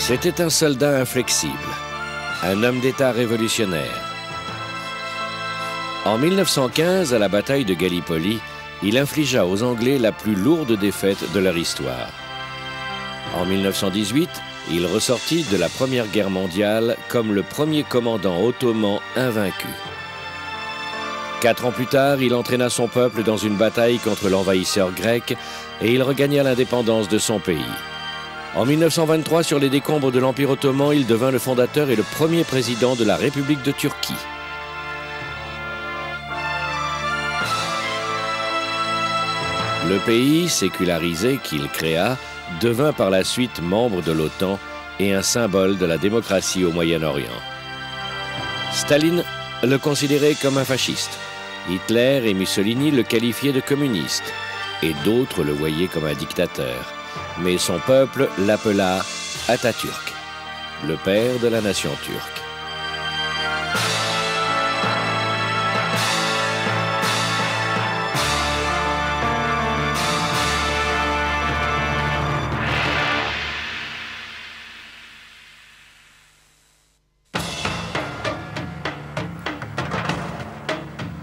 C'était un soldat inflexible, un homme d'État révolutionnaire. En 1915, à la bataille de Gallipoli, il infligea aux Anglais la plus lourde défaite de leur histoire. En 1918, il ressortit de la Première Guerre mondiale comme le premier commandant ottoman invaincu. 4 ans plus tard, il entraîna son peuple dans une bataille contre l'envahisseur grec et il regagna l'indépendance de son pays. En 1923, sur les décombres de l'Empire ottoman, il devint le fondateur et le premier président de la République de Turquie. Le pays sécularisé qu'il créa devint par la suite membre de l'OTAN et un symbole de la démocratie au Moyen-Orient. Staline le considérait comme un fasciste. Hitler et Mussolini le qualifiaient de communiste et d'autres le voyaient comme un dictateur. Mais son peuple l'appela Atatürk, le père de la nation turque.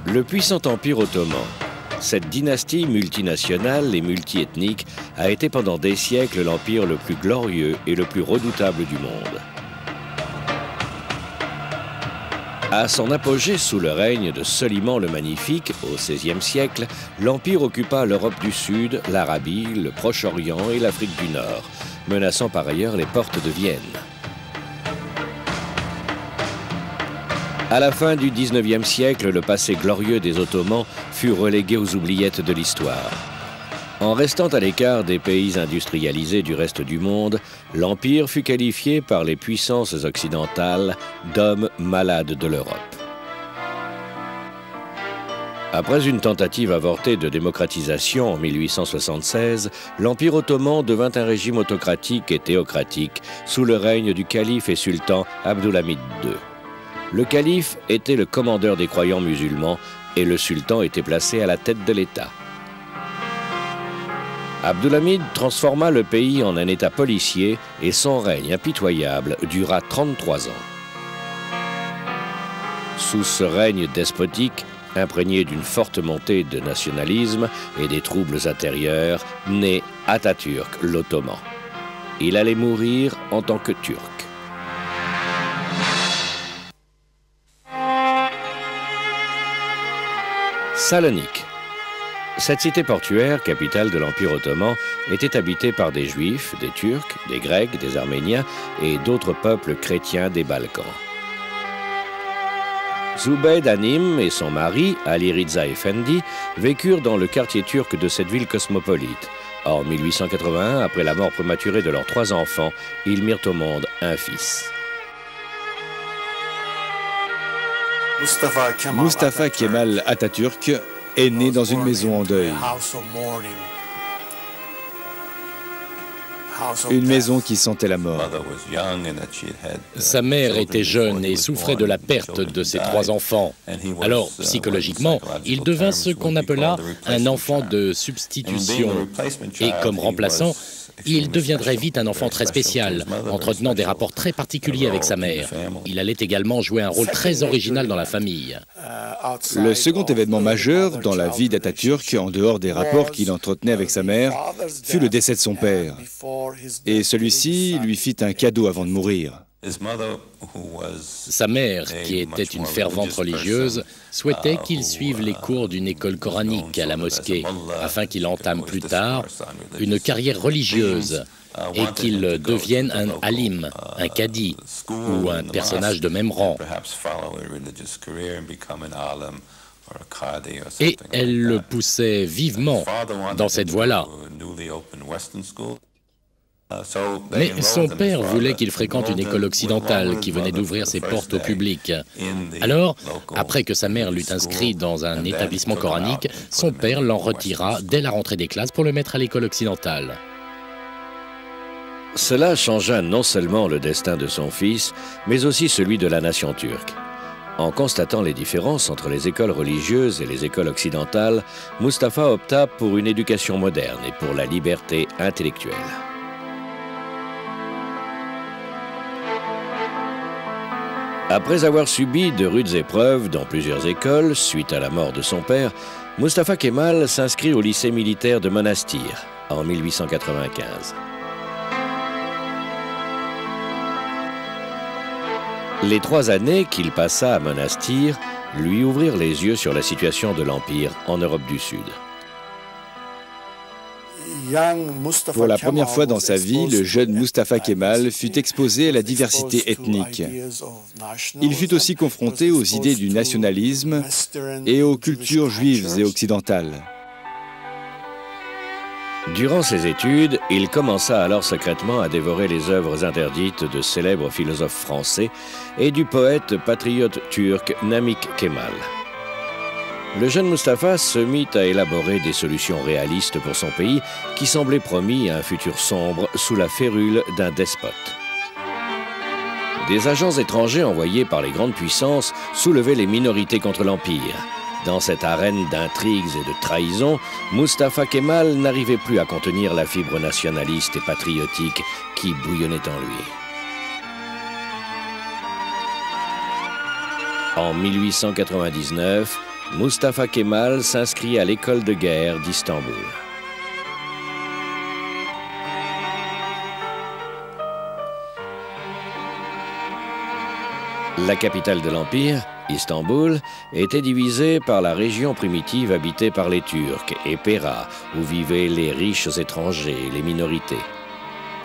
Le puissant empire ottoman, cette dynastie multinationale et multiethnique a été pendant des siècles l'empire le plus glorieux et le plus redoutable du monde. À son apogée sous le règne de Soliman le Magnifique, au XVIe siècle, l'empire occupa l'Europe du Sud, l'Arabie, le Proche-Orient et l'Afrique du Nord, menaçant par ailleurs les portes de Vienne. À la fin du XIXe siècle, le passé glorieux des Ottomans fut relégué aux oubliettes de l'histoire. En restant à l'écart des pays industrialisés du reste du monde, l'Empire fut qualifié par les puissances occidentales d'homme malade de l'Europe. Après une tentative avortée de démocratisation en 1876, l'Empire ottoman devint un régime autocratique et théocratique sous le règne du calife et sultan Abdulhamid II. Le calife était le commandeur des croyants musulmans et le sultan était placé à la tête de l'État. Abdulhamid transforma le pays en un État policier et son règne impitoyable dura 33 ans. Sous ce règne despotique, imprégné d'une forte montée de nationalisme et des troubles intérieurs, naît Atatürk l'Ottoman. Il allait mourir en tant que Turc. Salonique. Cette cité portuaire, capitale de l'Empire ottoman, était habitée par des Juifs, des Turcs, des Grecs, des Arméniens et d'autres peuples chrétiens des Balkans. Zubeyd Hanım et son mari, Ali Riza Efendi, vécurent dans le quartier turc de cette ville cosmopolite. En 1881, après la mort prématurée de leurs 3 enfants, ils mirent au monde un fils. Mustafa Kemal Atatürk est né dans une maison en deuil. Une maison qui sentait la mort. Sa mère était jeune et souffrait de la perte de ses 3 enfants. Alors, psychologiquement, il devint ce qu'on appela un enfant de substitution. Et comme remplaçant, il deviendrait vite un enfant très spécial, entretenant des rapports très particuliers avec sa mère. Il allait également jouer un rôle très original dans la famille. Le second événement majeur dans la vie d'Atatürk, en dehors des rapports qu'il entretenait avec sa mère, fut le décès de son père. Et celui-ci lui fit un cadeau avant de mourir. Sa mère, qui était une fervente religieuse, souhaitait qu'il suive les cours d'une école coranique à la mosquée, afin qu'il entame plus tard une carrière religieuse et qu'il devienne un alim, un cadi ou un personnage de même rang. Et elle le poussait vivement dans cette voie-là. Mais son père voulait qu'il fréquente une école occidentale qui venait d'ouvrir ses portes au public. Alors, après que sa mère l'eut inscrit dans un établissement coranique, son père l'en retira dès la rentrée des classes pour le mettre à l'école occidentale. Cela changea non seulement le destin de son fils, mais aussi celui de la nation turque. En constatant les différences entre les écoles religieuses et les écoles occidentales, Mustafa opta pour une éducation moderne et pour la liberté intellectuelle. Après avoir subi de rudes épreuves dans plusieurs écoles, suite à la mort de son père, Mustafa Kemal s'inscrit au lycée militaire de Monastir en 1895. Les 3 années qu'il passa à Monastir lui ouvrirent les yeux sur la situation de l'Empire en Europe du Sud. Pour la première fois dans sa vie, le jeune Mustafa Kemal fut exposé à la diversité ethnique. Il fut aussi confronté aux idées du nationalisme et aux cultures juives et occidentales. Durant ses études, il commença alors secrètement à dévorer les œuvres interdites de célèbres philosophes français et du poète patriote turc Namık Kemal. Le jeune Mustafa se mit à élaborer des solutions réalistes pour son pays qui semblait promis à un futur sombre sous la férule d'un despote. Des agents étrangers envoyés par les grandes puissances soulevaient les minorités contre l'Empire. Dans cette arène d'intrigues et de trahisons, Mustafa Kemal n'arrivait plus à contenir la fibre nationaliste et patriotique qui bouillonnait en lui. En 1899, Mustafa Kemal s'inscrit à l'école de guerre d'Istanbul. La capitale de l'Empire, Istanbul, était divisée par la région primitive habitée par les Turcs et Péra, où vivaient les riches étrangers et les minorités.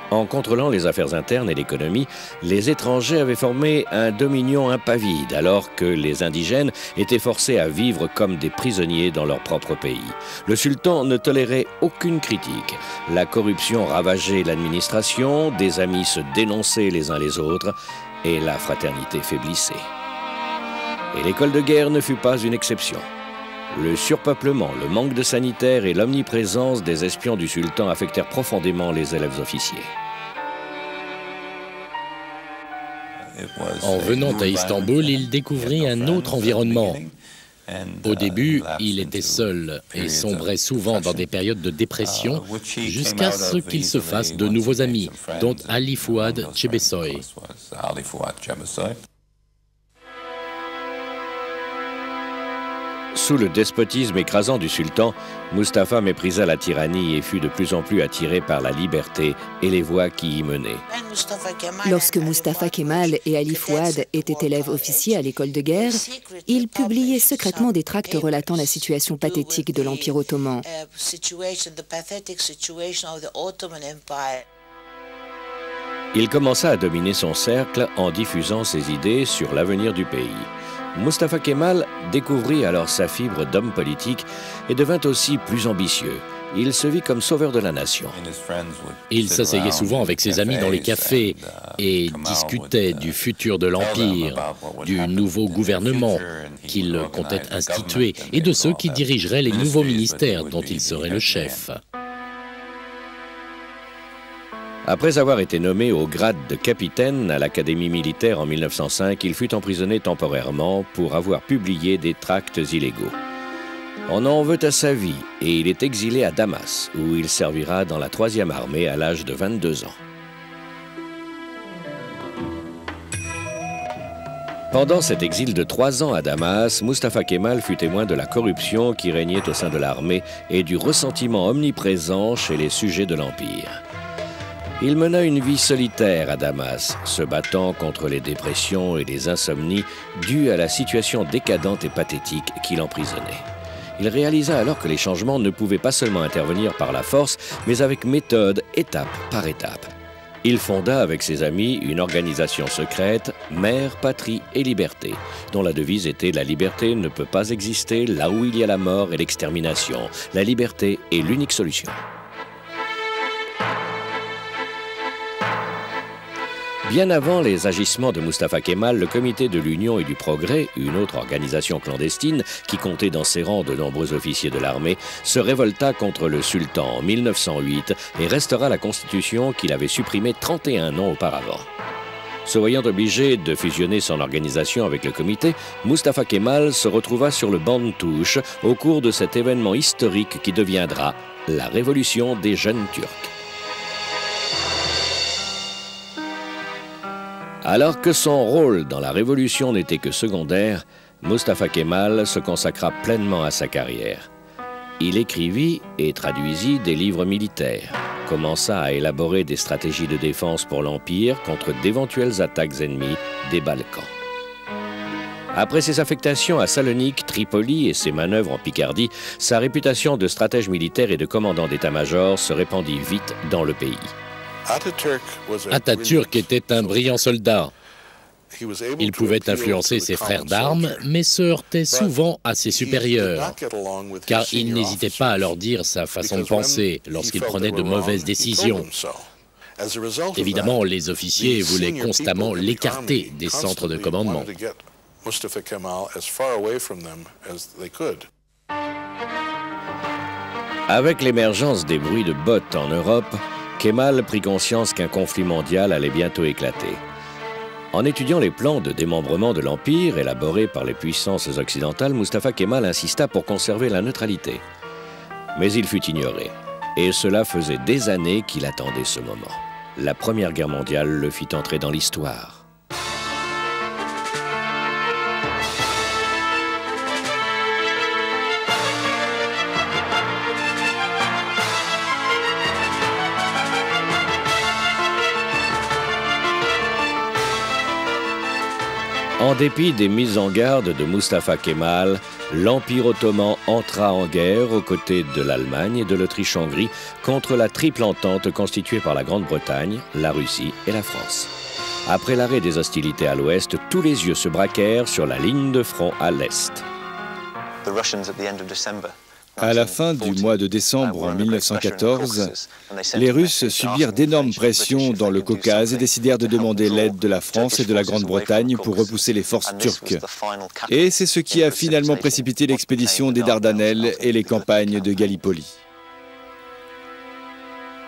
En contrôlant les affaires internes et l'économie, les étrangers avaient formé un dominion impavide, alors que les indigènes étaient forcés à vivre comme des prisonniers dans leur propre pays. Le sultan ne tolérait aucune critique. La corruption ravageait l'administration, des amis se dénonçaient les uns les autres, et la fraternité faiblissait. Et l'école de guerre ne fut pas une exception. Le surpeuplement, le manque de sanitaires et l'omniprésence des espions du sultan affectèrent profondément les élèves officiers. En venant à Istanbul, il découvrit un autre environnement. Au début, il était seul et sombrait souvent dans des périodes de dépression jusqu'à ce qu'il se fasse de nouveaux amis, dont Ali Fouad Cebesoy. Sous le despotisme écrasant du sultan, Mustafa méprisa la tyrannie et fut de plus en plus attiré par la liberté et les voies qui y menaient. Lorsque Mustafa Kemal et Ali Fouad étaient élèves officiers à l'école de guerre, ils publiaient secrètement des tracts relatant la situation pathétique de l'Empire ottoman. Il commença à dominer son cercle en diffusant ses idées sur l'avenir du pays. Mustafa Kemal découvrit alors sa fibre d'homme politique et devint aussi plus ambitieux. Il se vit comme sauveur de la nation. Il s'asseyait souvent avec ses amis dans les cafés et discutait du futur de l'Empire, du nouveau gouvernement qu'il comptait instituer et de ceux qui dirigeraient les nouveaux ministères dont il serait le chef. Après avoir été nommé au grade de capitaine à l'Académie militaire en 1905, il fut emprisonné temporairement pour avoir publié des tracts illégaux. On en veut à sa vie et il est exilé à Damas, où il servira dans la 3e armée à l'âge de 22 ans. Pendant cet exil de 3 ans à Damas, Mustafa Kemal fut témoin de la corruption qui régnait au sein de l'armée et du ressentiment omniprésent chez les sujets de l'Empire. Il mena une vie solitaire à Damas, se battant contre les dépressions et les insomnies dues à la situation décadente et pathétique qui l'emprisonnait. Il réalisa alors que les changements ne pouvaient pas seulement intervenir par la force, mais avec méthode, étape par étape. Il fonda avec ses amis une organisation secrète, Mère, Patrie et Liberté, dont la devise était « La liberté ne peut pas exister là où il y a la mort et l'extermination. La liberté est l'unique solution ». Bien avant les agissements de Mustafa Kemal, le Comité de l'Union et du Progrès, une autre organisation clandestine qui comptait dans ses rangs de nombreux officiers de l'armée, se révolta contre le sultan en 1908 et restaura la constitution qu'il avait supprimée 31 ans auparavant. Se voyant obligé de fusionner son organisation avec le comité, Mustafa Kemal se retrouva sur le banc de touche au cours de cet événement historique qui deviendra la révolution des jeunes Turcs. Alors que son rôle dans la Révolution n'était que secondaire, Mustafa Kemal se consacra pleinement à sa carrière. Il écrivit et traduisit des livres militaires, commença à élaborer des stratégies de défense pour l'Empire contre d'éventuelles attaques ennemies des Balkans. Après ses affectations à Salonique, Tripoli et ses manœuvres en Picardie, sa réputation de stratège militaire et de commandant d'état-major se répandit vite dans le pays. Atatürk était un brillant soldat. Il pouvait influencer ses frères d'armes, mais se heurtait souvent à ses supérieurs, car il n'hésitait pas à leur dire sa façon de penser lorsqu'il prenait de mauvaises décisions. Évidemment, les officiers voulaient constamment l'écarter des centres de commandement. Avec l'émergence des bruits de bottes en Europe, Kemal prit conscience qu'un conflit mondial allait bientôt éclater. En étudiant les plans de démembrement de l'Empire élaborés par les puissances occidentales, Mustafa Kemal insista pour conserver la neutralité. Mais il fut ignoré, et cela faisait des années qu'il attendait ce moment. La Première Guerre mondiale le fit entrer dans l'histoire. En dépit des mises en garde de Mustafa Kemal, l'Empire ottoman entra en guerre aux côtés de l'Allemagne et de l'Autriche-Hongrie contre la triple entente constituée par la Grande-Bretagne, la Russie et la France. Après l'arrêt des hostilités à l'ouest, tous les yeux se braquèrent sur la ligne de front à l'est. À la fin du mois de décembre 1914, les Russes subirent d'énormes pressions dans le Caucase et décidèrent de demander l'aide de la France et de la Grande-Bretagne pour repousser les forces turques. Et c'est ce qui a finalement précipité l'expédition des Dardanelles et les campagnes de Gallipoli.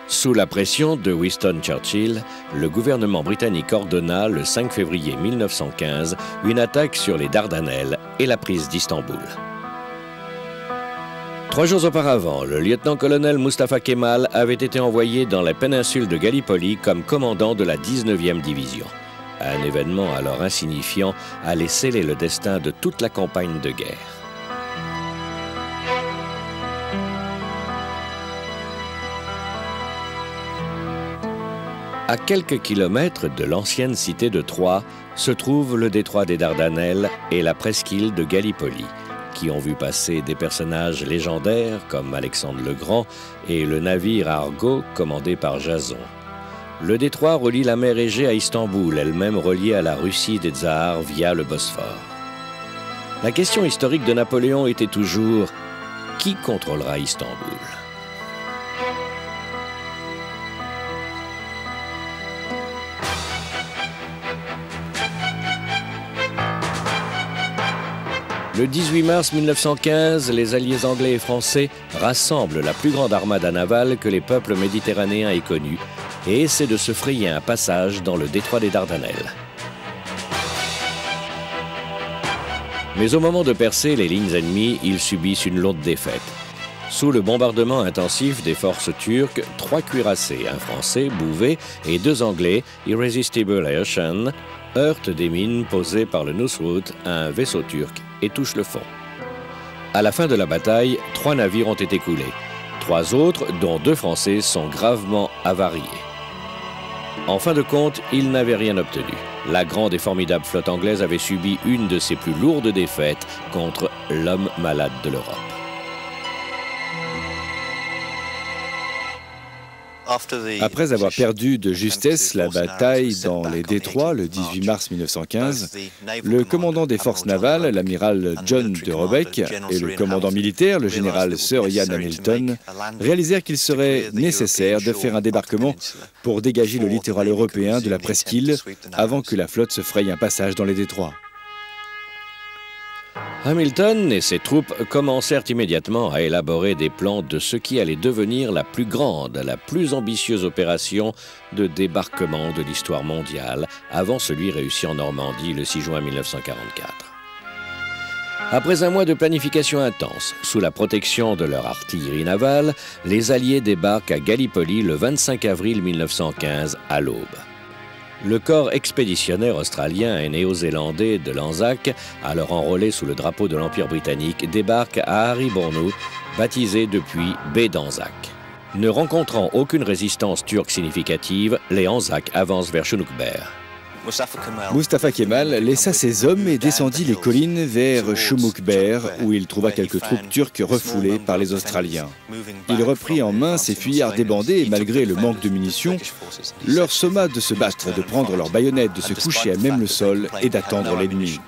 Sous la pression de Winston Churchill, le gouvernement britannique ordonna le 5 février 1915 une attaque sur les Dardanelles et la prise d'Istanbul. 3 jours auparavant, le lieutenant-colonel Mustafa Kemal avait été envoyé dans la péninsule de Gallipoli comme commandant de la 19e division. Un événement alors insignifiant allait sceller le destin de toute la campagne de guerre. À quelques kilomètres de l'ancienne cité de Troie se trouve le détroit des Dardanelles et la presqu'île de Gallipoli, qui ont vu passer des personnages légendaires comme Alexandre le Grand et le navire Argo commandé par Jason. Le détroit relie la mer Égée à Istanbul, elle-même reliée à la Russie des Tsars via le Bosphore. La question historique de Napoléon était toujours « Qui contrôlera Istanbul ?» Le 18 mars 1915, les alliés anglais et français rassemblent la plus grande armada navale que les peuples méditerranéens aient connue et essaient de se frayer un passage dans le détroit des Dardanelles. Mais au moment de percer les lignes ennemies, ils subissent une lourde défaite. Sous le bombardement intensif des forces turques, 3 cuirassés, un Français, Bouvet, et 2 Anglais, Irresistible Ocean, heurtent des mines posées par le Nusrut, un vaisseau turc, et touchent le fond. À la fin de la bataille, 3 navires ont été coulés. 3 autres, dont 2 Français, sont gravement avariés. En fin de compte, ils n'avaient rien obtenu. La grande et formidable flotte anglaise avait subi une de ses plus lourdes défaites contre l'homme malade de l'Europe. Après avoir perdu de justesse la bataille dans les détroits le 18 mars 1915, le commandant des forces navales, l'amiral John de Robeck, et le commandant militaire, le général Sir Ian Hamilton, réalisèrent qu'il serait nécessaire de faire un débarquement pour dégager le littoral européen de la presqu'île avant que la flotte se fraye un passage dans les détroits. Hamilton et ses troupes commencèrent immédiatement à élaborer des plans de ce qui allait devenir la plus grande, la plus ambitieuse opération de débarquement de l'histoire mondiale, avant celui réussi en Normandie le 6 juin 1944. Après un mois de planification intense, sous la protection de leur artillerie navale, les Alliés débarquent à Gallipoli le 25 avril 1915 à l'aube. Le corps expéditionnaire australien et néo-zélandais de l'Anzac, alors enrôlé sous le drapeau de l'Empire britannique, débarque à Haribornu, baptisé depuis baie d'Anzac. Ne rencontrant aucune résistance turque significative, les Anzacs avancent vers Chunukbair. Mustafa Kemal laissa ses hommes et descendit les collines vers Chunukbair, où il trouva quelques troupes turques refoulées par les Australiens. Il reprit en main ses fuyards débandés et malgré le manque de munitions, leur somma de se battre, de prendre leurs baïonnettes, de se coucher à même le sol et d'attendre l'ennemi.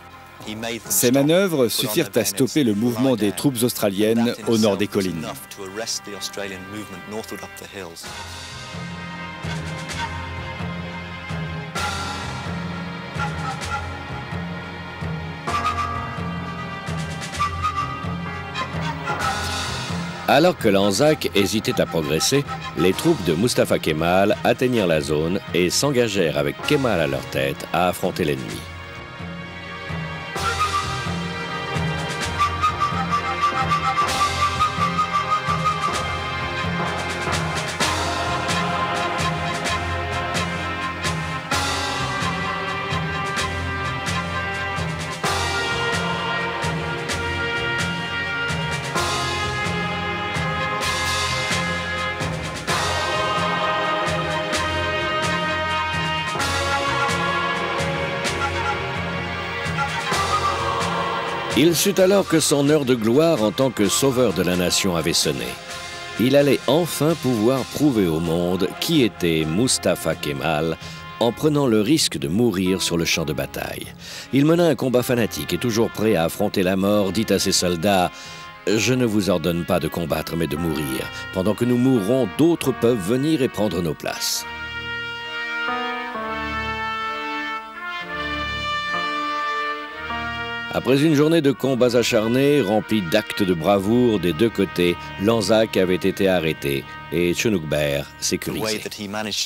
Ces manœuvres suffirent à stopper le mouvement des troupes australiennes au nord des collines. Alors que l'Anzac hésitait à progresser, les troupes de Mustafa Kemal atteignirent la zone et s'engagèrent avec Kemal à leur tête à affronter l'ennemi. Il sut alors que son heure de gloire en tant que sauveur de la nation avait sonné. Il allait enfin pouvoir prouver au monde qui était Mustafa Kemal en prenant le risque de mourir sur le champ de bataille. Il mena un combat fanatique et toujours prêt à affronter la mort, dit à ses soldats « Je ne vous ordonne pas de combattre mais de mourir. Pendant que nous mourrons, d'autres peuvent venir et prendre nos places. » Après une journée de combats acharnés, remplis d'actes de bravoure des deux côtés, l'Anzac avait été arrêté et Chunukbair sécurisé.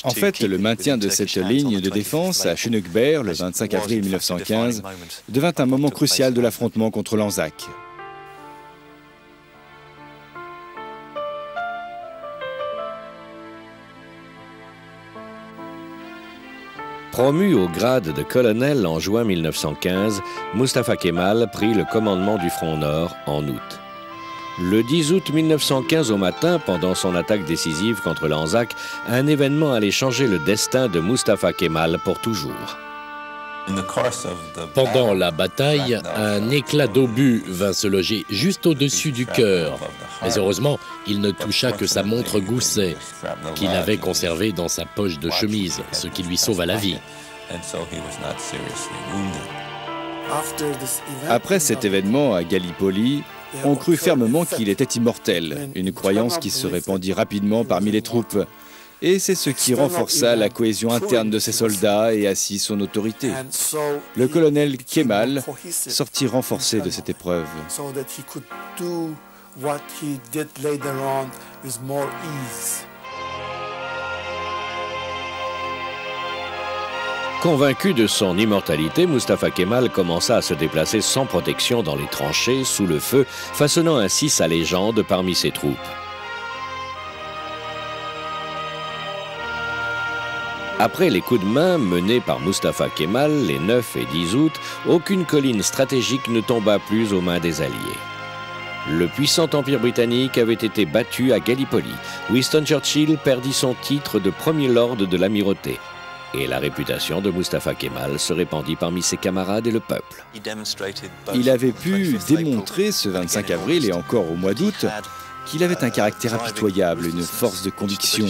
En fait, le maintien de cette ligne de défense à Chunukbair, le 25 avril 1915, devint un moment crucial de l'affrontement contre l'Anzac. Promu au grade de colonel en juin 1915, Mustafa Kemal prit le commandement du front Nord en août. Le 10 août 1915 au matin, pendant son attaque décisive contre l'Anzac, un événement allait changer le destin de Mustafa Kemal pour toujours. Pendant la bataille, un éclat d'obus vint se loger juste au-dessus du cœur. Mais heureusement, il ne toucha que sa montre gousset, qu'il avait conservée dans sa poche de chemise, ce qui lui sauva la vie. Après cet événement à Gallipoli, on crut fermement qu'il était immortel, une croyance qui se répandit rapidement parmi les troupes. Et c'est ce qui renforça la cohésion interne de ses soldats et assit son autorité. Le colonel Kemal sortit renforcé de cette épreuve. Convaincu de son immortalité, Mustafa Kemal commença à se déplacer sans protection dans les tranchées, sous le feu, façonnant ainsi sa légende parmi ses troupes. Après les coups de main menés par Mustafa Kemal les 9 et 10 août, aucune colline stratégique ne tomba plus aux mains des Alliés. Le puissant empire britannique avait été battu à Gallipoli. Winston Churchill perdit son titre de premier lord de l'amirauté. Et la réputation de Mustafa Kemal se répandit parmi ses camarades et le peuple. Il avait pu démontrer ce 25 avril et encore au mois d'août qu'il avait un caractère impitoyable, une force de conviction,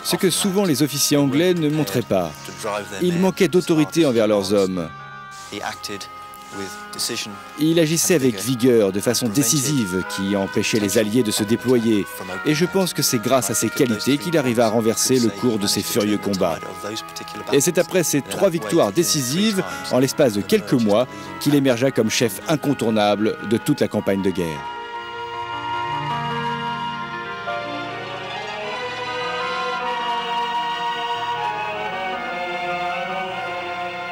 ce que souvent les officiers anglais ne montraient pas. Il manquait d'autorité envers leurs hommes. Il agissait avec vigueur, de façon décisive, qui empêchait les Alliés de se déployer. Et je pense que c'est grâce à ces qualités qu'il arriva à renverser le cours de ces furieux combats. Et c'est après ces 3 victoires décisives, en l'espace de quelques mois, qu'il émergea comme chef incontournable de toute la campagne de guerre.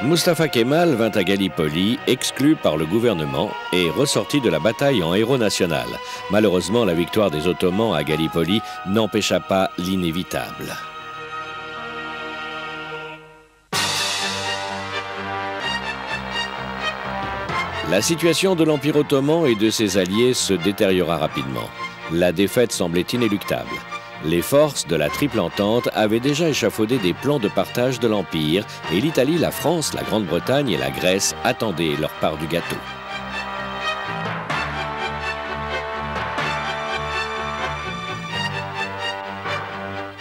Mustafa Kemal vint à Gallipoli, exclu par le gouvernement et ressorti de la bataille en héros national. Malheureusement, la victoire des Ottomans à Gallipoli n'empêcha pas l'inévitable. La situation de l'Empire ottoman et de ses alliés se détériora rapidement. La défaite semblait inéluctable. Les forces de la Triple Entente avaient déjà échafaudé des plans de partage de l'Empire et l'Italie, la France, la Grande-Bretagne et la Grèce attendaient leur part du gâteau.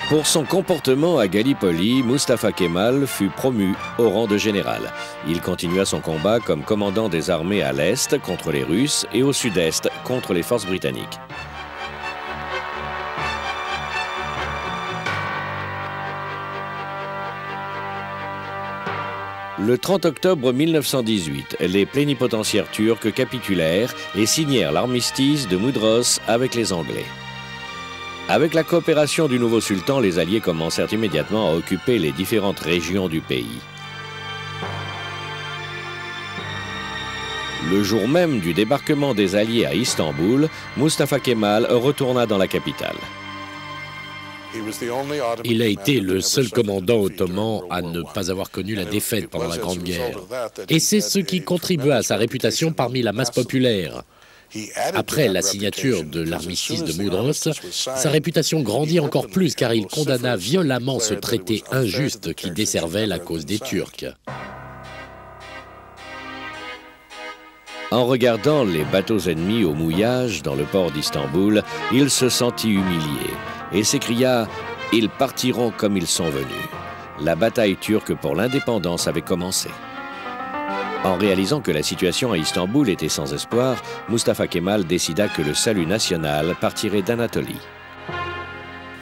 Pour son comportement à Gallipoli, Mustafa Kemal fut promu au rang de général. Il continua son combat comme commandant des armées à l'Est contre les Russes et au Sud-Est contre les forces britanniques. Le 30 octobre 1918, les plénipotentiaires turcs capitulèrent et signèrent l'armistice de Mudros avec les Anglais. Avec la coopération du nouveau sultan, les Alliés commencèrent immédiatement à occuper les différentes régions du pays. Le jour même du débarquement des Alliés à Istanbul, Mustafa Kemal retourna dans la capitale. Il a été le seul commandant ottoman à ne pas avoir connu la défaite pendant la Grande Guerre. Et c'est ce qui contribua à sa réputation parmi la masse populaire. Après la signature de l'armistice de Mudros, sa réputation grandit encore plus car il condamna violemment ce traité injuste qui desservait la cause des Turcs. En regardant les bateaux ennemis au mouillage dans le port d'Istanbul, il se sentit humilié et s'écria « Ils partiront comme ils sont venus ». La bataille turque pour l'indépendance avait commencé. En réalisant que la situation à Istanbul était sans espoir, Mustafa Kemal décida que le salut national partirait d'Anatolie.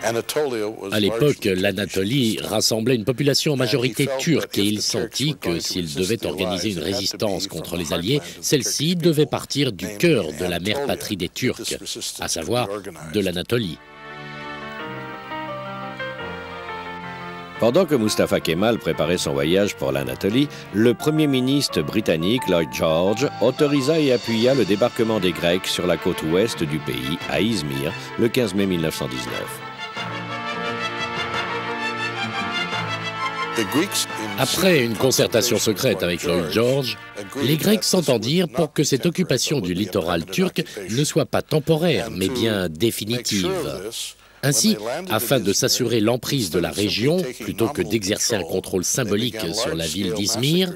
À l'époque, l'Anatolie rassemblait une population en majorité turque et il sentit que s'il devait organiser une résistance contre les Alliés, celle-ci devait partir du cœur de la mère patrie des Turcs, à savoir de l'Anatolie. Pendant que Mustafa Kemal préparait son voyage pour l'Anatolie, le Premier ministre britannique Lloyd George autorisa et appuya le débarquement des Grecs sur la côte ouest du pays, à Izmir, le 15 mai 1919. Après une concertation secrète avec Lloyd George, les Grecs s'entendirent pour que cette occupation du littoral turc ne soit pas temporaire, mais bien définitive. Ainsi, afin de s'assurer l'emprise de la région, plutôt que d'exercer un contrôle symbolique sur la ville d'Izmir,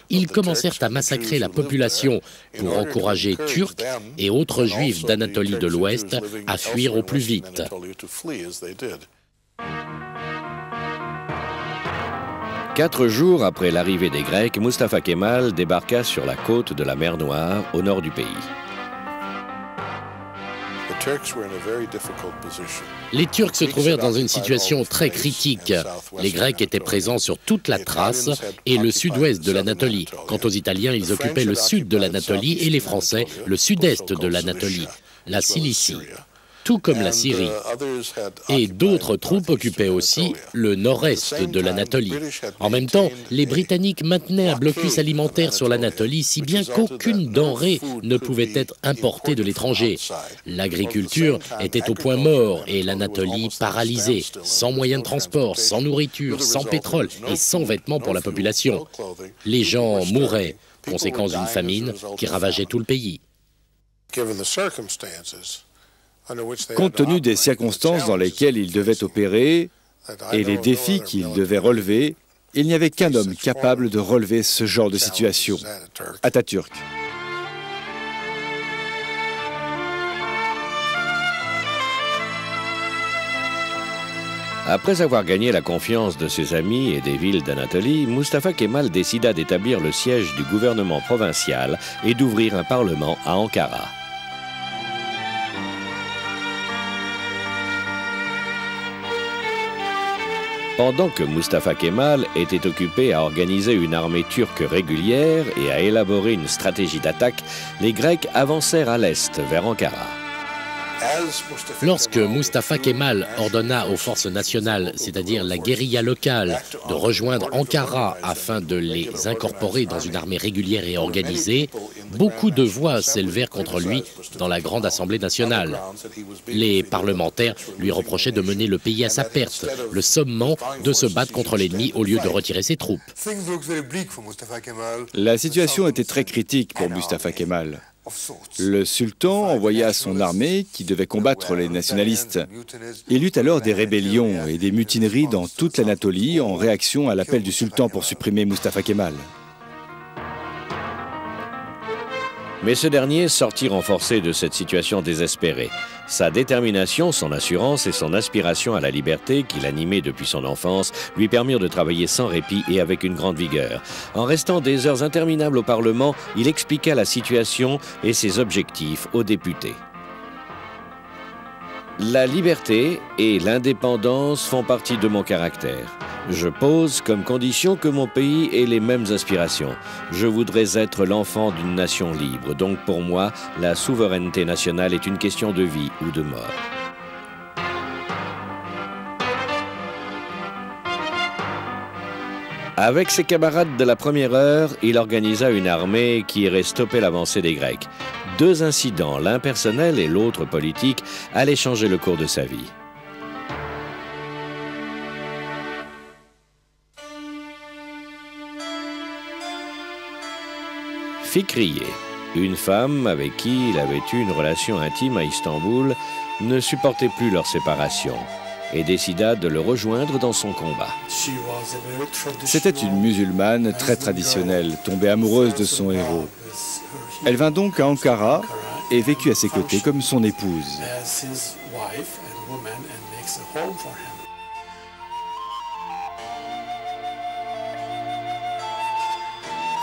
ils commencèrent à massacrer la population pour encourager Turcs et autres Juifs d'Anatolie de l'Ouest à fuir au plus vite. 4 jours après l'arrivée des Grecs, Mustafa Kemal débarqua sur la côte de la mer Noire, au nord du pays. Les Turcs se trouvèrent dans une situation très critique. Les Grecs étaient présents sur toute la Thrace et le sud-ouest de l'Anatolie. Quant aux Italiens, ils occupaient le sud de l'Anatolie et les Français, le sud-est de l'Anatolie, la Cilicie, tout comme la Syrie. Et d'autres troupes occupaient aussi le nord-est de l'Anatolie. En même temps, les Britanniques maintenaient un blocus alimentaire sur l'Anatolie, si bien qu'aucune denrée ne pouvait être importée de l'étranger. L'agriculture était au point mort et l'Anatolie paralysée, sans moyens de transport, sans nourriture, sans pétrole et sans vêtements pour la population. Les gens mouraient, conséquence d'une famine qui ravageait tout le pays. Compte tenu des circonstances dans lesquelles il devait opérer et les défis qu'il devait relever, il n'y avait qu'un homme capable de relever ce genre de situation, Atatürk. Après avoir gagné la confiance de ses amis et des villes d'Anatolie, Mustafa Kemal décida d'établir le siège du gouvernement provincial et d'ouvrir un parlement à Ankara. Pendant que Mustafa Kemal était occupé à organiser une armée turque régulière et à élaborer une stratégie d'attaque, les Grecs avancèrent à l'est, vers Ankara. Lorsque Mustafa Kemal ordonna aux forces nationales, c'est-à-dire la guérilla locale, de rejoindre Ankara afin de les incorporer dans une armée régulière et organisée, beaucoup de voix s'élevèrent contre lui dans la Grande Assemblée nationale. Les parlementaires lui reprochaient de mener le pays à sa perte, le sommant de se battre contre l'ennemi au lieu de retirer ses troupes. La situation était très critique pour Mustafa Kemal. Le sultan envoya son armée qui devait combattre les nationalistes. Il y eut alors des rébellions et des mutineries dans toute l'Anatolie en réaction à l'appel du sultan pour supprimer Mustafa Kemal. Mais ce dernier sortit renforcé de cette situation désespérée. Sa détermination, son assurance et son aspiration à la liberté qui l'animait depuis son enfance lui permirent de travailler sans répit et avec une grande vigueur. En restant des heures interminables au Parlement, il expliqua la situation et ses objectifs aux députés. La liberté et l'indépendance font partie de mon caractère. Je pose comme condition que mon pays ait les mêmes aspirations. Je voudrais être l'enfant d'une nation libre. Donc pour moi, la souveraineté nationale est une question de vie ou de mort. Avec ses camarades de la première heure, il organisa une armée qui irait stopper l'avancée des Grecs. 2 incidents, l'un personnel et l'autre politique, allaient changer le cours de sa vie. Fikriye, une femme avec qui il avait eu une relation intime à Istanbul, ne supportait plus leur séparation et décida de le rejoindre dans son combat. C'était une musulmane très traditionnelle, tombée amoureuse de son héros. Elle vint donc à Ankara et vécut à ses côtés comme son épouse.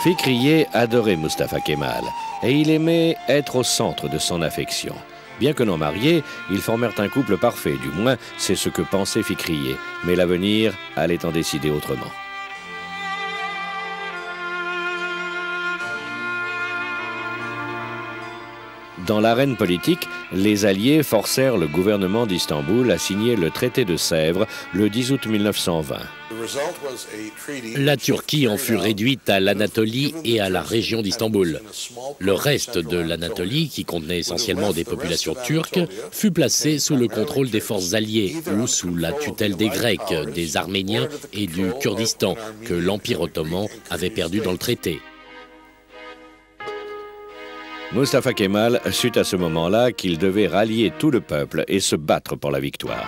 Fikriye adorait Mustafa Kemal et il aimait être au centre de son affection. Bien que non mariés, ils formèrent un couple parfait, du moins c'est ce que pensait Fikriye, mais l'avenir allait en décider autrement. Dans l'arène politique, les Alliés forcèrent le gouvernement d'Istanbul à signer le traité de Sèvres le 10 août 1920. La Turquie en fut réduite à l'Anatolie et à la région d'Istanbul. Le reste de l'Anatolie, qui contenait essentiellement des populations turques, fut placé sous le contrôle des forces alliées ou sous la tutelle des Grecs, des Arméniens et du Kurdistan, que l'Empire ottoman avait perdu dans le traité. Mustafa Kemal sut à ce moment-là qu'il devait rallier tout le peuple et se battre pour la victoire.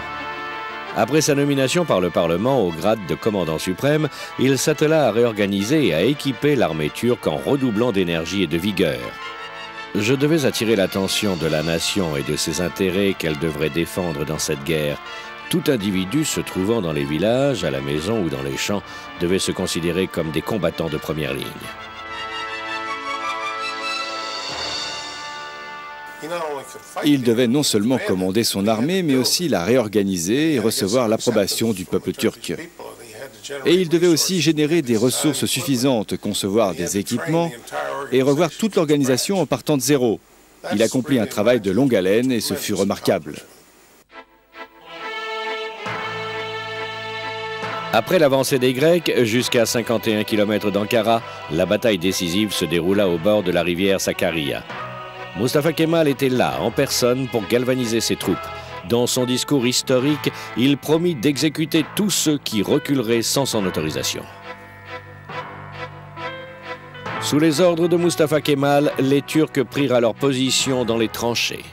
Après sa nomination par le Parlement au grade de commandant suprême, il s'attela à réorganiser et à équiper l'armée turque en redoublant d'énergie et de vigueur. Je devais attirer l'attention de la nation et de ses intérêts qu'elle devrait défendre dans cette guerre. Tout individu se trouvant dans les villages, à la maison ou dans les champs devait se considérer comme des combattants de première ligne. Il devait non seulement commander son armée, mais aussi la réorganiser et recevoir l'approbation du peuple turc. Et il devait aussi générer des ressources suffisantes, concevoir des équipements et revoir toute l'organisation en partant de zéro. Il accomplit un travail de longue haleine et ce fut remarquable. Après l'avancée des Grecs, jusqu'à 51 km d'Ankara, la bataille décisive se déroula au bord de la rivière Sakarya. Mustafa Kemal était là, en personne, pour galvaniser ses troupes. Dans son discours historique, il promit d'exécuter tous ceux qui reculeraient sans son autorisation. Sous les ordres de Mustafa Kemal, les Turcs prirent alors position dans les tranchées.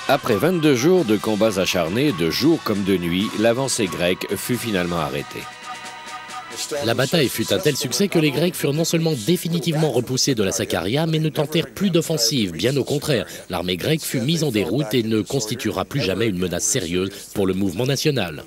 Après 22 jours de combats acharnés, de jour comme de nuit, l'avancée grecque fut finalement arrêtée. La bataille fut un tel succès que les Grecs furent non seulement définitivement repoussés de la Sakaria, mais ne tentèrent plus d'offensive. Bien au contraire, l'armée grecque fut mise en déroute et ne constituera plus jamais une menace sérieuse pour le mouvement national.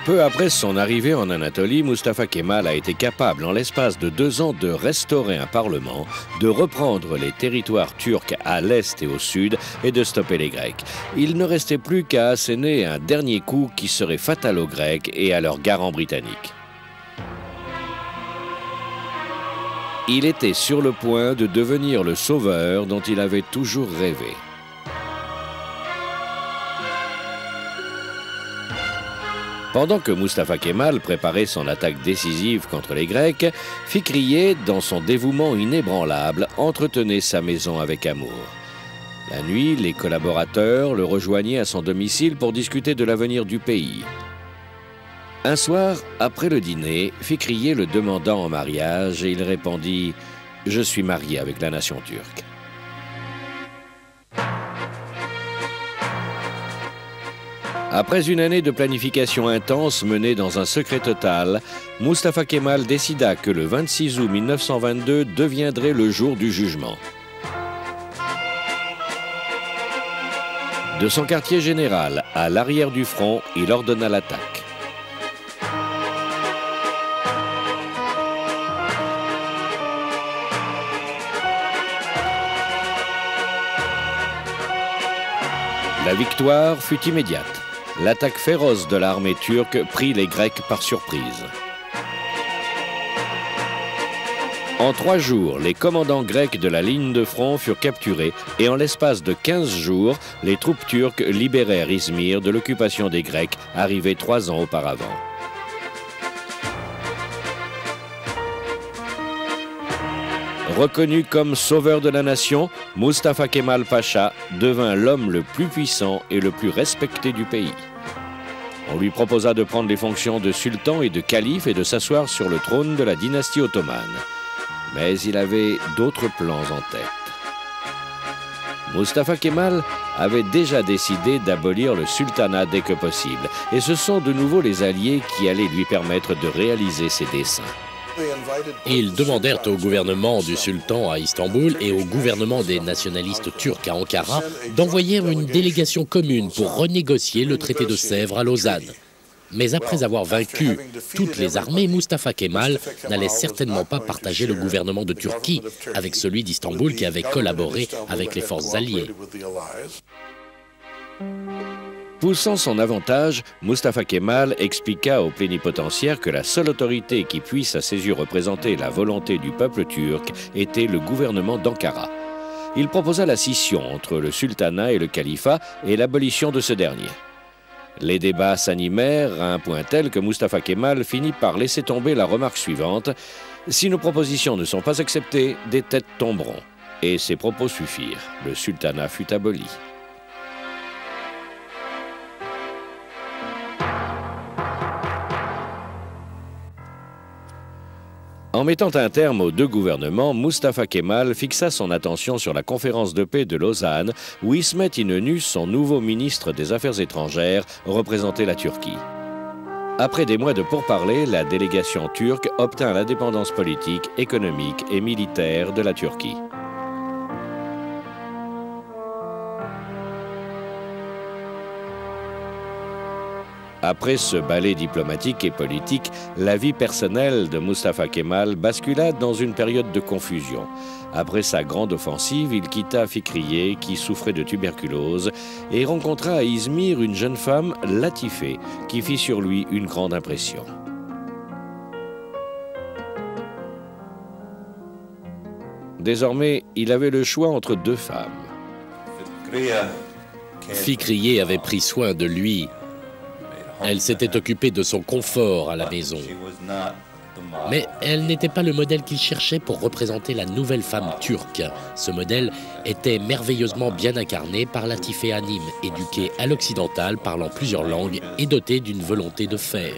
Peu après son arrivée en Anatolie, Mustafa Kemal a été capable, en l'espace de 2 ans, de restaurer un parlement, de reprendre les territoires turcs à l'est et au sud et de stopper les Grecs. Il ne restait plus qu'à asséner un dernier coup qui serait fatal aux Grecs et à leurs garants britanniques. Il était sur le point de devenir le sauveur dont il avait toujours rêvé. Pendant que Mustafa Kemal préparait son attaque décisive contre les Grecs, Fikriye, dans son dévouement inébranlable, entretenait sa maison avec amour. La nuit, les collaborateurs le rejoignaient à son domicile pour discuter de l'avenir du pays. Un soir, après le dîner, Fikriye le demanda en mariage et il répondit « Je suis marié avec la nation turque ». Après une année de planification intense menée dans un secret total, Mustafa Kemal décida que le 26 août 1922 deviendrait le jour du jugement. De son quartier général à l'arrière du front, il ordonna l'attaque. La victoire fut immédiate. L'attaque féroce de l'armée turque prit les Grecs par surprise. En 3 jours, les commandants grecs de la ligne de front furent capturés et en l'espace de 15 jours, les troupes turques libérèrent Izmir de l'occupation des Grecs arrivés 3 ans auparavant. Reconnu comme sauveur de la nation, Mustafa Kemal Pacha devint l'homme le plus puissant et le plus respecté du pays. On lui proposa de prendre les fonctions de sultan et de calife et de s'asseoir sur le trône de la dynastie ottomane. Mais il avait d'autres plans en tête. Mustafa Kemal avait déjà décidé d'abolir le sultanat dès que possible, et ce sont de nouveau les alliés qui allaient lui permettre de réaliser ses desseins. Ils demandèrent au gouvernement du sultan à Istanbul et au gouvernement des nationalistes turcs à Ankara d'envoyer une délégation commune pour renégocier le traité de Sèvres à Lausanne. Mais après avoir vaincu toutes les armées, Mustafa Kemal n'allait certainement pas partager le gouvernement de Turquie avec celui d'Istanbul qui avait collaboré avec les forces alliées. Poussant son avantage, Mustafa Kemal expliqua aux plénipotentiaires que la seule autorité qui puisse à ses yeux représenter la volonté du peuple turc était le gouvernement d'Ankara. Il proposa la scission entre le sultanat et le califat et l'abolition de ce dernier. Les débats s'animèrent à un point tel que Mustafa Kemal finit par laisser tomber la remarque suivante « Si nos propositions ne sont pas acceptées, des têtes tomberont ». Et ses propos suffirent. Le sultanat fut aboli. En mettant un terme aux 2 gouvernements, Mustafa Kemal fixa son attention sur la conférence de paix de Lausanne, où Ismet Inönü, son nouveau ministre des Affaires étrangères, représentait la Turquie. Après des mois de pourparlers, la délégation turque obtint l'indépendance politique, économique et militaire de la Turquie. Après ce ballet diplomatique et politique, la vie personnelle de Mustafa Kemal bascula dans une période de confusion. Après sa grande offensive, il quitta Fikriye, qui souffrait de tuberculose, et rencontra à Izmir une jeune femme, Latife, qui fit sur lui une grande impression. Désormais, il avait le choix entre 2 femmes. Fikriye avait pris soin de lui. Elle s'était occupée de son confort à la maison. Mais elle n'était pas le modèle qu'il cherchait pour représenter la nouvelle femme turque. Ce modèle était merveilleusement bien incarné par Latife Hanım, éduquée à l'occidental, parlant plusieurs langues et dotée d'une volonté de fer.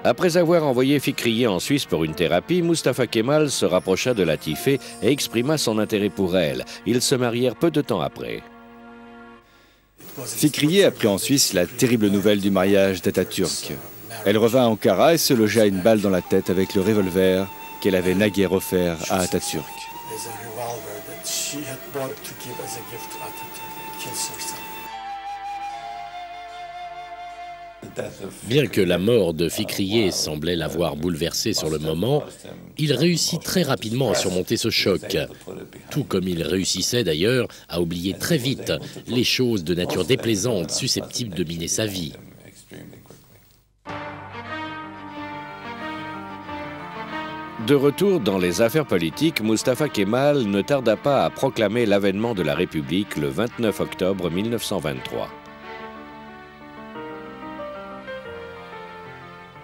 Après avoir envoyé Fikriye en Suisse pour une thérapie, Mustafa Kemal se rapprocha de Latifeh et exprima son intérêt pour elle. Ils se marièrent peu de temps après. Fikriye apprit en Suisse la terrible nouvelle du mariage d'Atatürk. Elle revint à Ankara et se logea une balle dans la tête avec le revolver qu'elle avait naguère offert à Atatürk. Bien que la mort de Fikriye semblait l'avoir bouleversé sur le moment, il réussit très rapidement à surmonter ce choc. Tout comme il réussissait d'ailleurs à oublier très vite les choses de nature déplaisante susceptibles de miner sa vie. De retour dans les affaires politiques, Mustafa Kemal ne tarda pas à proclamer l'avènement de la République le 29 octobre 1923.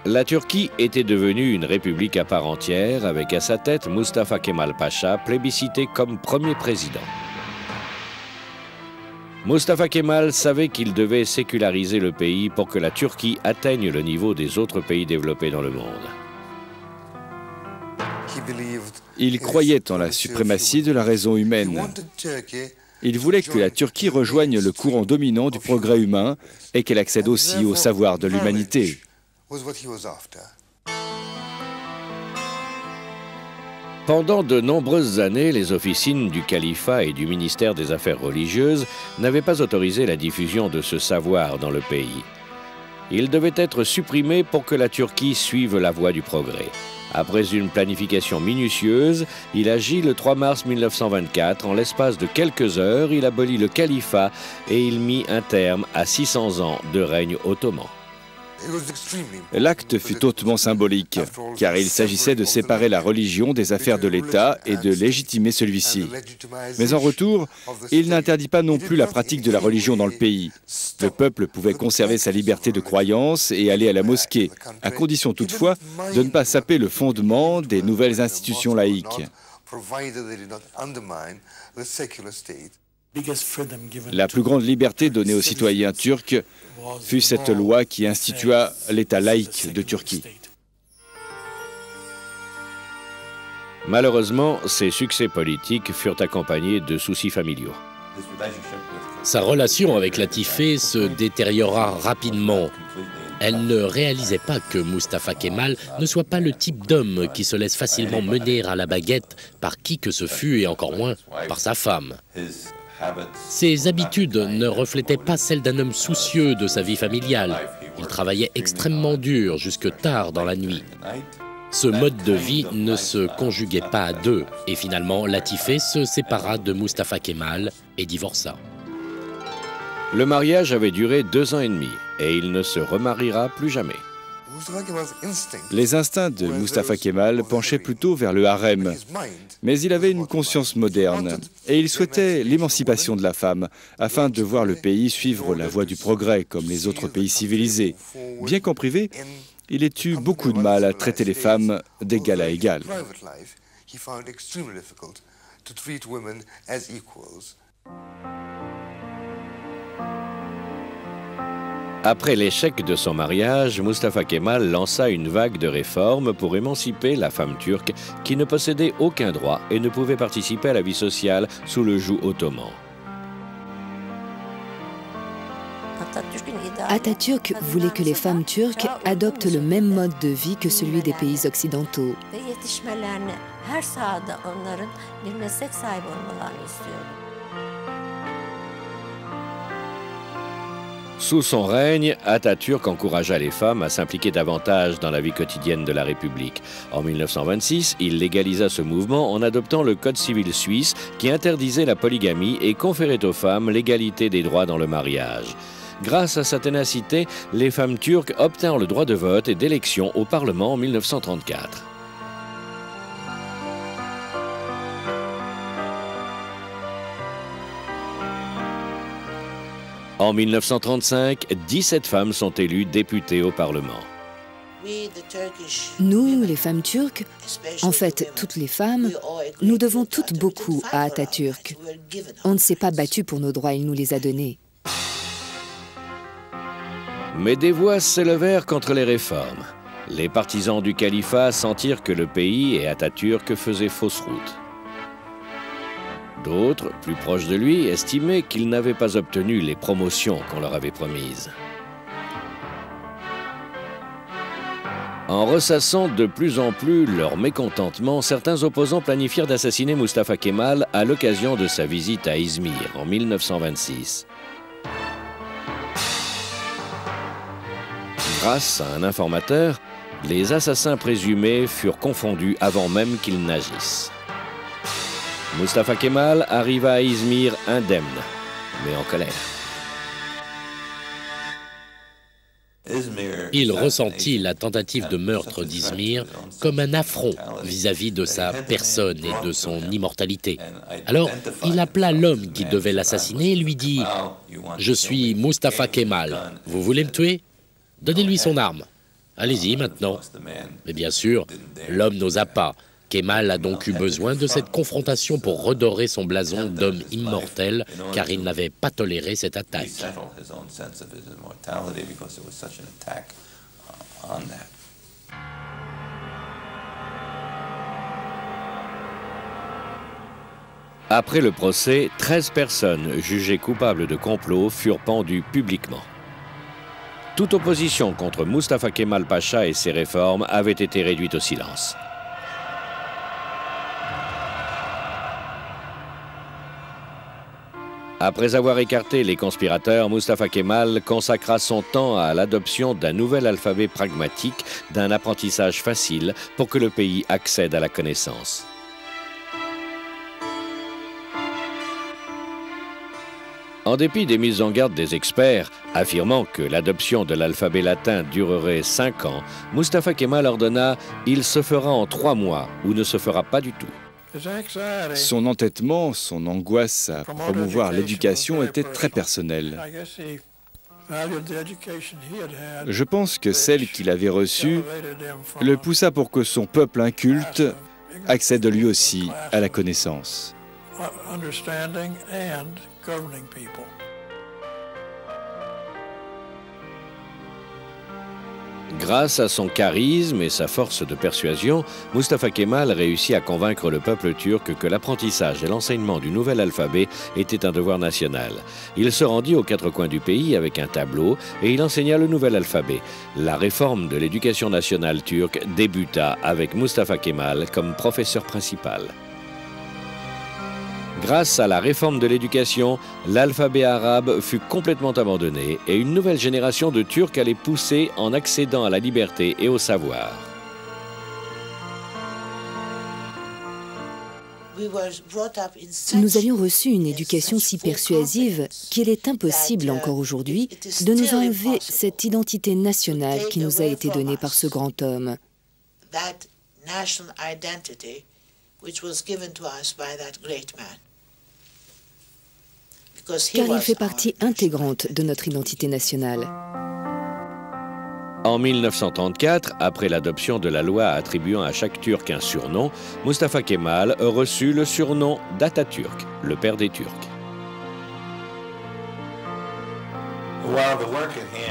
La Turquie était devenue une république à part entière, avec à sa tête Mustafa Kemal Pacha, plébiscité comme premier président. Mustafa Kemal savait qu'il devait séculariser le pays pour que la Turquie atteigne le niveau des autres pays développés dans le monde. Il croyait en la suprématie de la raison humaine. Il voulait que la Turquie rejoigne le courant dominant du progrès humain et qu'elle accède aussi au savoir de l'humanité. Pendant de nombreuses années, les officines du califat et du ministère des Affaires religieuses n'avaient pas autorisé la diffusion de ce savoir dans le pays. Il devait être supprimé pour que la Turquie suive la voie du progrès. Après une planification minutieuse, il agit le 3 mars 1924. En l'espace de quelques heures, il abolit le califat et il mit un terme à 600 ans de règne ottoman. L'acte fut hautement symbolique, car il s'agissait de séparer la religion des affaires de l'État et de légitimer celui-ci. Mais en retour, il n'interdit pas non plus la pratique de la religion dans le pays. Le peuple pouvait conserver sa liberté de croyance et aller à la mosquée, à condition toutefois de ne pas saper le fondement des nouvelles institutions laïques. La plus grande liberté donnée aux citoyens turcs fut cette loi qui institua l'État laïque de Turquie. Malheureusement, ses succès politiques furent accompagnés de soucis familiaux. Sa relation avec Latifeh se détériora rapidement. Elle ne réalisait pas que Mustafa Kemal ne soit pas le type d'homme qui se laisse facilement mener à la baguette par qui que ce fût et encore moins par sa femme. Ses habitudes ne reflétaient pas celles d'un homme soucieux de sa vie familiale. Il travaillait extrêmement dur jusque tard dans la nuit. Ce mode de vie ne se conjuguait pas à deux et finalement Latifeh se sépara de Mustafa Kemal et divorça. Le mariage avait duré 2 ans et demi et il ne se remariera plus jamais. Les instincts de Mustafa Kemal penchaient plutôt vers le harem, mais il avait une conscience moderne et il souhaitait l'émancipation de la femme afin de voir le pays suivre la voie du progrès comme les autres pays civilisés. Bien qu'en privé, il ait eu beaucoup de mal à traiter les femmes d'égal à égal. Après l'échec de son mariage, Mustafa Kemal lança une vague de réformes pour émanciper la femme turque qui ne possédait aucun droit et ne pouvait participer à la vie sociale sous le joug ottoman. Atatürk voulait que les femmes turques adoptent le même mode de vie que celui des pays occidentaux. Sous son règne, Atatürk encouragea les femmes à s'impliquer davantage dans la vie quotidienne de la République. En 1926, il légalisa ce mouvement en adoptant le Code civil suisse qui interdisait la polygamie et conférait aux femmes l'égalité des droits dans le mariage. Grâce à sa ténacité, les femmes turques obtinrent le droit de vote et d'élection au Parlement en 1934. En 1935, 17 femmes sont élues députées au Parlement. Nous, les femmes turques, en fait toutes les femmes, nous devons toutes beaucoup à Atatürk. On ne s'est pas battu pour nos droits, il nous les a donnés. Mais des voix s'élevèrent contre les réformes. Les partisans du califat sentirent que le pays et Atatürk faisaient fausse route. D'autres, plus proches de lui, estimaient qu'il n'avait pas obtenu les promotions qu'on leur avait promises. En ressassant de plus en plus leur mécontentement, certains opposants planifièrent d'assassiner Mustafa Kemal à l'occasion de sa visite à Izmir en 1926. Grâce à un informateur, les assassins présumés furent confondus avant même qu'ils n'agissent. Mustafa Kemal arriva à Izmir indemne, mais en colère. Il ressentit la tentative de meurtre d'Izmir comme un affront vis-à-vis de sa personne et de son immortalité. Alors, il appela l'homme qui devait l'assassiner et lui dit « Je suis Mustafa Kemal. Vous voulez me tuer? Donnez-lui son arme. Allez-y maintenant. » Mais bien sûr, l'homme n'osa pas. Kemal a donc eu besoin de cette confrontation pour redorer son blason d'homme immortel, car il n'avait pas toléré cette attaque. Après le procès, 13 personnes jugées coupables de complot furent pendues publiquement. Toute opposition contre Mustafa Kemal Pacha et ses réformes avait été réduite au silence. Après avoir écarté les conspirateurs, Mustafa Kemal consacra son temps à l'adoption d'un nouvel alphabet pragmatique, d'un apprentissage facile pour que le pays accède à la connaissance. En dépit des mises en garde des experts, affirmant que l'adoption de l'alphabet latin durerait 5 ans, Mustafa Kemal ordonna « Il se fera en 3 mois ou ne se fera pas du tout ». Son entêtement, son angoisse à promouvoir l'éducation était très personnelle. Je pense que celle qu'il avait reçue le poussa pour que son peuple inculte accède lui aussi à la connaissance. Grâce à son charisme et sa force de persuasion, Mustafa Kemal réussit à convaincre le peuple turc que l'apprentissage et l'enseignement du nouvel alphabet étaient un devoir national. Il se rendit aux 4 coins du pays avec un tableau et il enseigna le nouvel alphabet. La réforme de l'éducation nationale turque débuta avec Mustafa Kemal comme professeur principal. Grâce à la réforme de l'éducation, l'alphabet arabe fut complètement abandonné et une nouvelle génération de Turcs allait pousser en accédant à la liberté et au savoir. Nous avions reçu une éducation si persuasive qu'il est impossible encore aujourd'hui de nous enlever cette identité nationale qui nous a été donnée par ce grand homme. Car il fait partie intégrante de notre identité nationale. En 1934, après l'adoption de la loi attribuant à chaque Turc un surnom, Mustafa Kemal reçut le surnom d'Atatürk, le père des Turcs.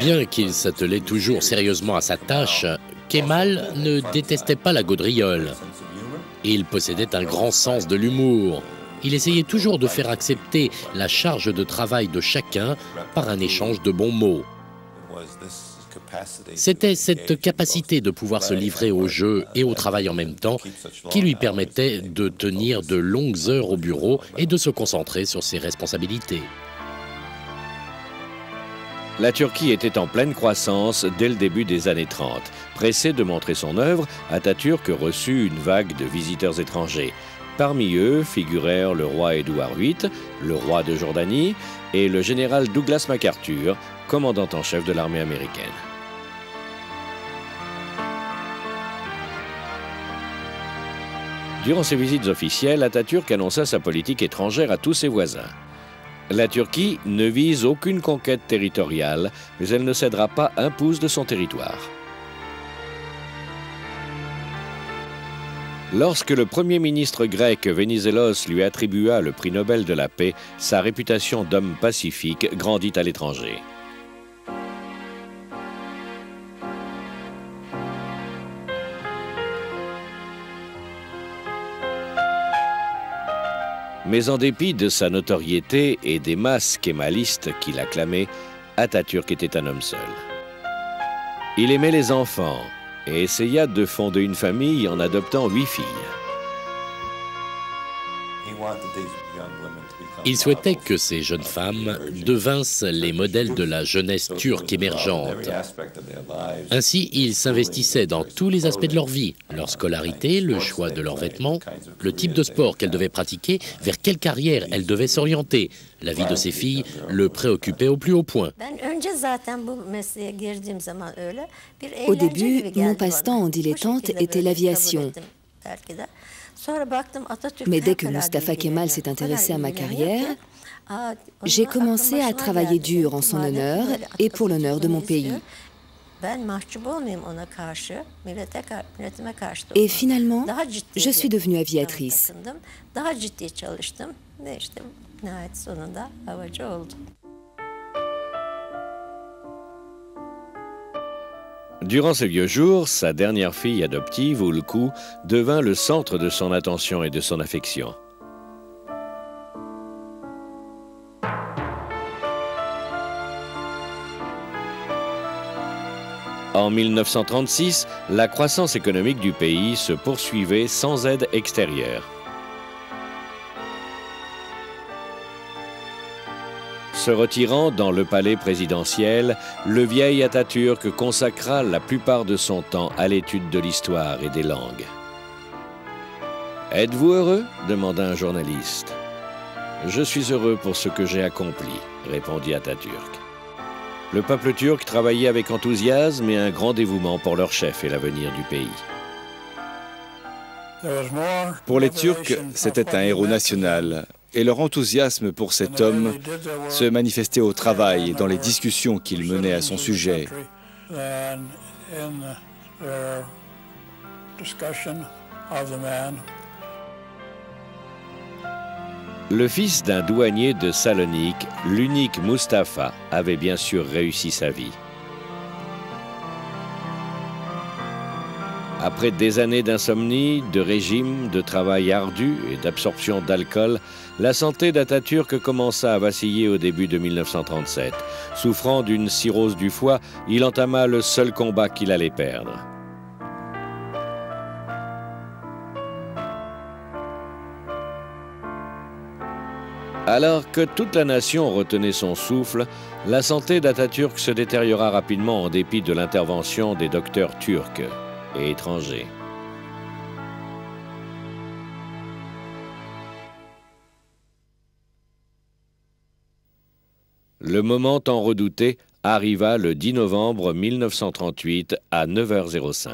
Bien qu'il s'attelait toujours sérieusement à sa tâche, Kemal ne détestait pas la gaudriole. Il possédait un grand sens de l'humour. Il essayait toujours de faire accepter la charge de travail de chacun par un échange de bons mots. C'était cette capacité de pouvoir se livrer au jeu et au travail en même temps qui lui permettait de tenir de longues heures au bureau et de se concentrer sur ses responsabilités. La Turquie était en pleine croissance dès le début des années 30. Pressé de montrer son œuvre, Atatürk reçut une vague de visiteurs étrangers. Parmi eux figurèrent le roi Édouard VIII, le roi de Jordanie et le général Douglas MacArthur, commandant en chef de l'armée américaine. Durant ses visites officielles, Atatürk annonça sa politique étrangère à tous ses voisins. La Turquie ne vise aucune conquête territoriale, mais elle ne cédera pas un pouce de son territoire. Lorsque le premier ministre grec Venizelos lui attribua le prix Nobel de la paix, sa réputation d'homme pacifique grandit à l'étranger. Mais en dépit de sa notoriété et des masses kémalistes qui l'acclamaient, Atatürk était un homme seul. Il aimait les enfants et essaya de fonder une famille en adoptant 8 filles. Il souhaitait que ces jeunes femmes devinssent les modèles de la jeunesse turque émergente. Ainsi, il s'investissait dans tous les aspects de leur vie, leur scolarité, le choix de leurs vêtements, le type de sport qu'elles devaient pratiquer, vers quelle carrière elles devaient s'orienter. La vie de ces filles le préoccupait au plus haut point. Au début, mon passe-temps en dilettante était l'aviation. Mais dès que Mustafa Kemal s'est intéressé à ma carrière, j'ai commencé à travailler dur en son honneur et pour l'honneur de mon pays. Et finalement, je suis devenue aviatrice. Durant ses vieux jours, sa dernière fille adoptive, Ulku, devint le centre de son attention et de son affection. En 1936, la croissance économique du pays se poursuivait sans aide extérieure. Se retirant dans le palais présidentiel, le vieil Atatürk consacra la plupart de son temps à l'étude de l'histoire et des langues. « Êtes-vous heureux ?» demanda un journaliste. « Je suis heureux pour ce que j'ai accompli », répondit Atatürk. Le peuple turc travaillait avec enthousiasme et un grand dévouement pour leur chef et l'avenir du pays. Pour les Turcs, c'était un héros national. Et leur enthousiasme pour cet homme se manifestait au travail et dans les discussions qu'il menait à son sujet. Le fils d'un douanier de Salonique, l'unique Mustafa, avait bien sûr réussi sa vie. Après des années d'insomnie, de régime, de travail ardu et d'absorption d'alcool, la santé d'Atatürk commença à vaciller au début de 1937. Souffrant d'une cirrhose du foie, il entama le seul combat qu'il allait perdre. Alors que toute la nation retenait son souffle, la santé d'Atatürk se détériora rapidement en dépit de l'intervention des docteurs turcs et étrangers. Le moment tant redouté arriva le 10 novembre 1938 à 9h05.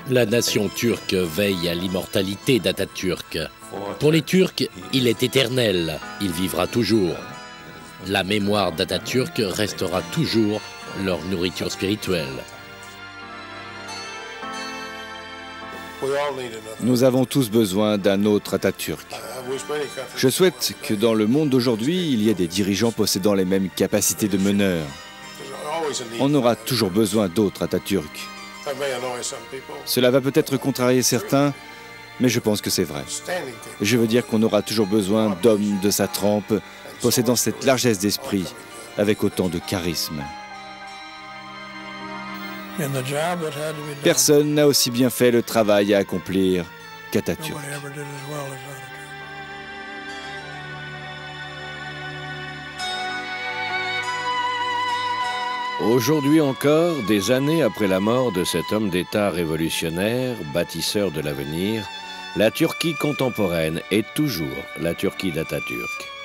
La nation turque veille à l'immortalité d'Atatürk. Pour les Turcs, il est éternel, il vivra toujours. La mémoire d'Atatürk restera toujours leur nourriture spirituelle. Nous avons tous besoin d'un autre Atatürk. Je souhaite que dans le monde d'aujourd'hui, il y ait des dirigeants possédant les mêmes capacités de meneurs. On aura toujours besoin d'autres Atatürk. Cela va peut-être contrarier certains, mais je pense que c'est vrai. Je veux dire qu'on aura toujours besoin d'hommes de sa trempe, possédant cette largesse d'esprit, avec autant de charisme. Personne n'a aussi bien fait le travail à accomplir qu'Atatürk. Aujourd'hui encore, des années après la mort de cet homme d'État révolutionnaire, bâtisseur de l'avenir, la Turquie contemporaine est toujours la Turquie d'Atatürk.